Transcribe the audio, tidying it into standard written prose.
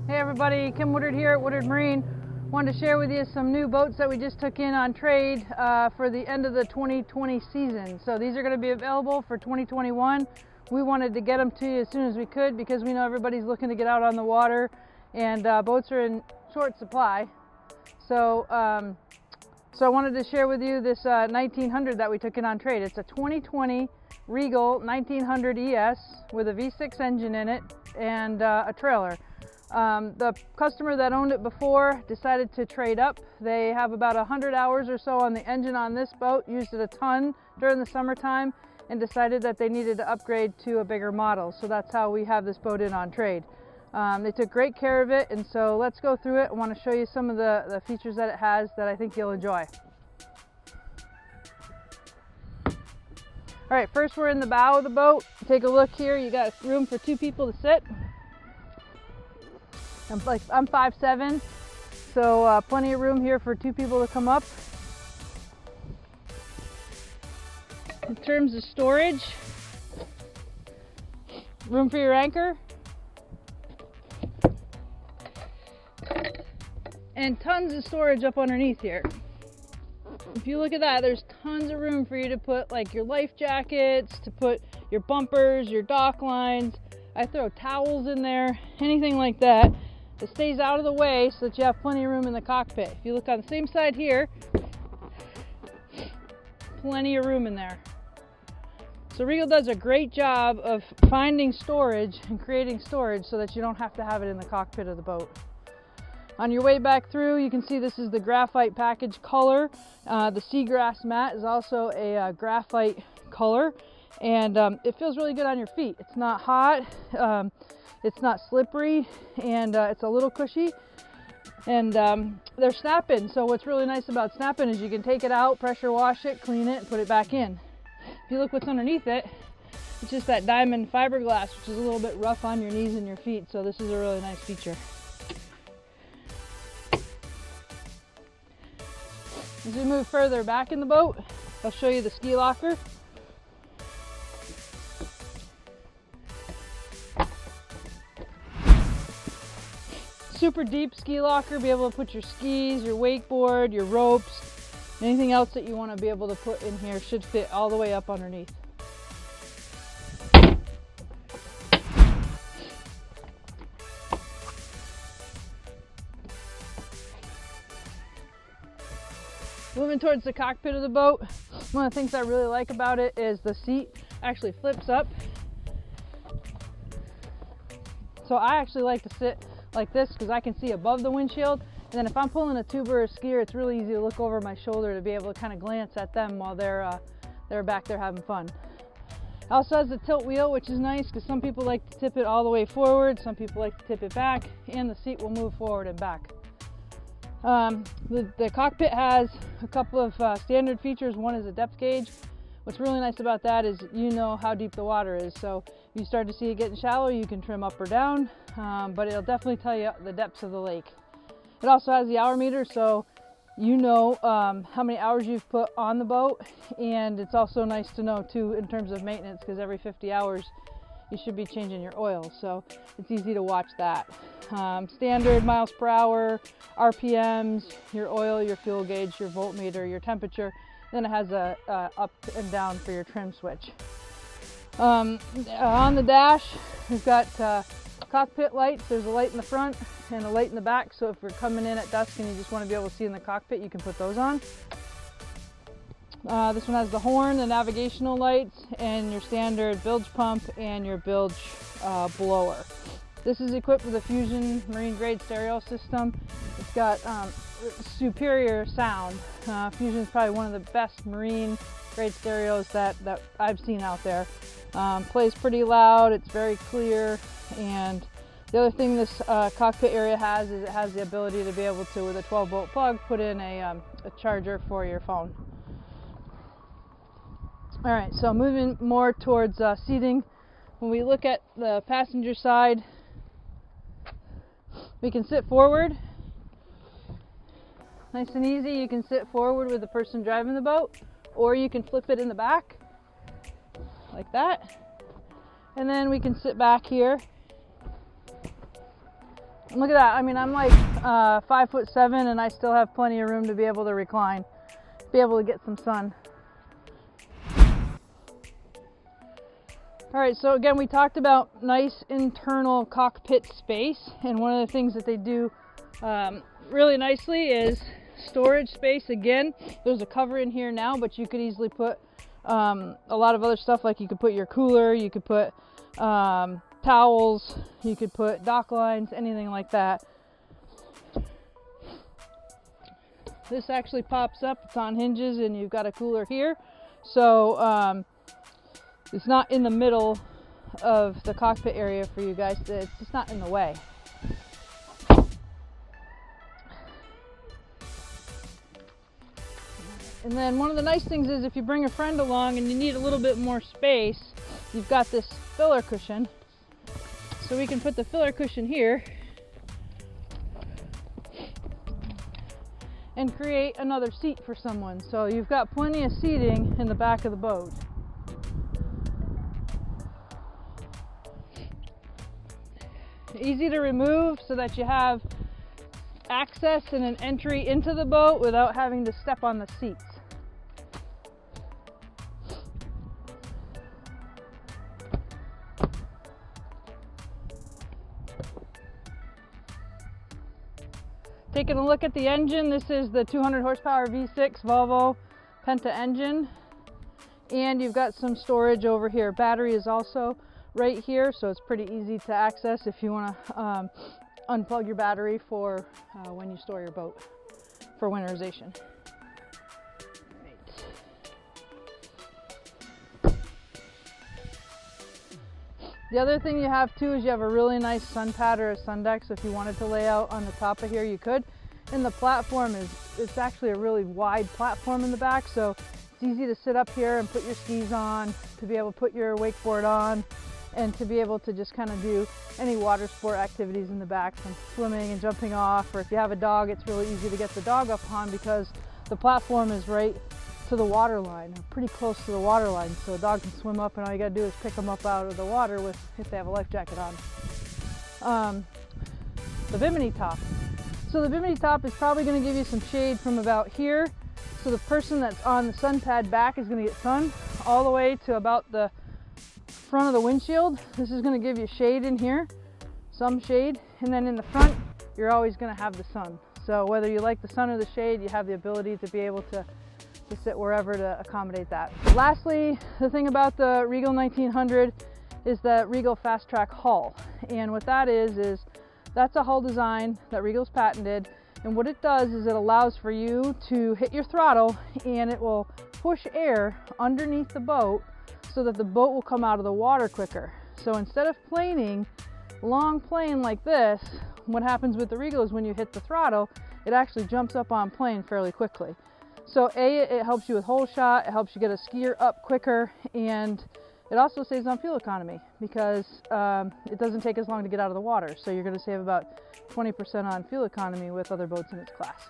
Hey everybody, Kim Woodard here at Woodard Marine. Wanted to share with you some new boats that we just took in on trade for the end of the 2020 season. So these are going to be available for 2021. We wanted to get them to you as soon as we could because we know everybody's looking to get out on the water and boats are in short supply. So I wanted to share with you this 1900 that we took in on trade. It's a 2020 Regal 1900 ES with a V6 engine in it and a trailer. The customer that owned it before decided to trade up. They have about 100 hours or so on the engine on this boat, used it a ton during the summertime, and decided that they needed to upgrade to a bigger model. So that's how we have this boat in on trade. They took great care of it, and so let's go through it. I want to show you some of the features that it has that I think you'll enjoy. All right, first we're in the bow of the boat. Take a look here. You got room for 2 people to sit. I'm 5'7", so plenty of room here for 2 people to come up. In terms of storage, room for your anchor, and tons of storage up underneath here. If you look at that, there's tons of room for you to put like your life jackets, to put your bumpers, your dock lines. I throw towels in there, anything like that. It stays out of the way so that you have plenty of room in the cockpit. If you look on the same side here, plenty of room in there. So Regal does a great job of finding storage and creating storage so that you don't have to have it in the cockpit of the boat. On your way back through, you can see this is the graphite package color. The seagrass mat is also a graphite color, and it feels really good on your feet. It's not hot. It's not slippery, and it's a little cushy, and they're snap-in. So what's really nice about snap-in is you can take it out, pressure wash it, clean it, and put it back in. If you look what's underneath it, it's just that diamond fiberglass, which is a little bit rough on your knees and your feet, so this is a really nice feature. As we move further back in the boat, I'll show you the ski locker. Super deep ski locker, be able to put your skis, your wakeboard, your ropes, anything else that you want to be able to put in here should fit all the way up underneath. Moving towards the cockpit of the boat, one of the things I really like about it is the seat actually flips up. So I actually like to sit like this because I can see above the windshield, and then if I'm pulling a tuber or a skier, it's really easy to look over my shoulder to be able to kind of glance at them while they're back there having fun. It also has the tilt wheel, which is nice because some people like to tip it all the way forward, some people like to tip it back, and the seat will move forward and back. The cockpit has a couple of standard features. One is a depth gauge. What's really nice about that is you know how deep the water is, so if you start to see it getting shallow, you can trim up or down, but it'll definitely tell you the depths of the lake. It also has the hour meter, so you know how many hours you've put on the boat, and it's also nice to know too in terms of maintenance, because every 50 hours you should be changing your oil, so it's easy to watch that. Standard miles per hour, RPMs, your oil, your fuel gauge, your voltmeter, your temperature. Then it has a up and down for your trim switch. On the dash, we've got cockpit lights. There's a light in the front and a light in the back, so if you're coming in at dusk and you just want to be able to see in the cockpit, you can put those on. This one has the horn, the navigational lights, and your standard bilge pump and your bilge blower. This is equipped with a Fusion marine grade stereo system. It's got superior sound. Fusion is probably one of the best marine grade stereos that I've seen out there. Plays pretty loud, it's very clear, and the other thing this cockpit area has is it has the ability to be able to, with a 12-volt plug, put in a charger for your phone. All right, so moving more towards seating. When we look at the passenger side, we can sit forward. Nice and easy, you can sit forward with the person driving the boat, or you can flip it in the back, like that. And then we can sit back here, Look at that. I mean, I'm like 5'7" and I still have plenty of room to be able to recline, be able to get some sun. All right, so again, we talked about nice internal cockpit space, and one of the things that they do really nicely is storage space. Again, there's a cover in here now, but you could easily put a lot of other stuff, like you could put your cooler, you could put towels, you could put dock lines, anything like that. This actually pops up, it's on hinges, and you've got a cooler here. So it's not in the middle of the cockpit area for you guys. It's just not in the way. And then one of the nice things is if you bring a friend along and you need a little bit more space, you've got this filler cushion. So we can put the filler cushion here and create another seat for someone. So you've got plenty of seating in the back of the boat. Easy to remove so that you have access and an entry into the boat without having to step on the seats. Taking a look at the engine, this is the 200 horsepower V6 Volvo Penta engine, and you've got some storage over here. Battery is also right here, so it's pretty easy to access if you want to unplug your battery for when you store your boat for winterization. Right. The other thing you have too is you have a really nice sun pad or a sun deck, so if you wanted to lay out on the top of here, you could. And the platform it's actually a really wide platform in the back, so it's easy to sit up here and put your skis on, to be able to put your wakeboard on, and to be able to just kind of do any water sport activities in the back, from swimming and jumping off, or if you have a dog, it's really easy to get the dog up on because the platform is right to the water line, or pretty close to the water line, so a dog can swim up and all you gotta do is pick them up out of the water if they have a life jacket on. The bimini top. So the bimini top is probably gonna give you some shade from about here, so the person that's on the sun pad back is gonna get sun all the way to about the front of the windshield. This is going to give you shade in here, some shade, and then in the front you're always going to have the sun. So whether you like the sun or the shade, you have the ability to be able to sit wherever to accommodate that. Lastly, the thing about the Regal 1900 is that Regal Fast Track hull, and what that is that's a hull design that Regal's patented, and what it does is it allows for you to hit your throttle and it will push air underneath the boat so that the boat will come out of the water quicker. So instead of planing, long plane like this, what happens with the Regal is when you hit the throttle, it actually jumps up on plane fairly quickly. So it helps you with hole shot, it helps you get a skier up quicker, and it also saves on fuel economy because it doesn't take as long to get out of the water. So you're going to save about 20% on fuel economy with other boats in its class.